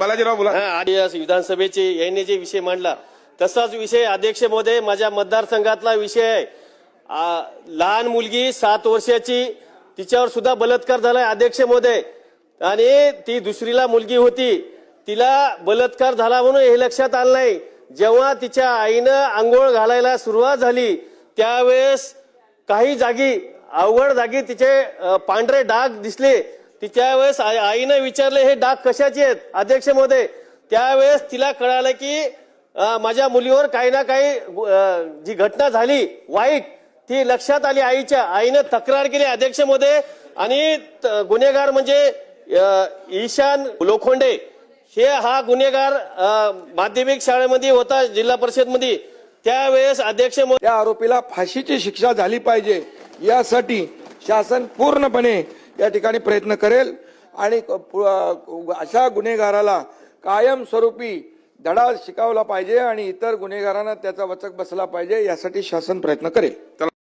बालाजीराव बोला. आधी विधानसभेचे यांनी जे विषय मांडला तसाच विषय अध्यक्ष महोदय माझ्या मतदारसंघातला विषय आहे. लहान मुलगी 7 वर्षाची तिच्यावर सुद्धा बलात्कार झालाय अध्यक्ष महोदय. आणि ती दुसरीला मुलगी होती, तिला बलात्कार झाला म्हणून हे लक्षात आलं नाही. जेव्हा तिच्या आईनं आंघोळ घालायला सुरुवात झाली त्यावेळेस काही जागी अवघड जागी तिचे पांढरे डाग दिसले. तिच्या वेळेस आईनं विचारले हे डाग कशाचे आहेत अध्यक्ष महोदय. त्यावेळेस तिला कळालं की माझ्या मुलीवर काही ना काही जी घटना झाली वाईट ती लक्षात आली आईच्या. आईनं तक्रार केली अध्यक्ष महोदय. आणि गुन्हेगार म्हणजे ईशान लोखंडे हे हा गुन्हेगार माध्यमिक शाळेमध्ये होता जिल्हा परिषद मध्ये. त्यावेळेस अध्यक्ष महोदय त्या आरोपीला फाशीची शिक्षा झाली पाहिजे यासाठी शासन पूर्णपणे या ठिकाणी प्रयत्न करेल आणि अशा गुन्हेगाराला कायमस्वरूपी धडा शिकवला पाहिजे आणि इतर गुन्हेगारांना त्याचा वचक बसला पाहिजे यासाठी शासन प्रयत्न करेल.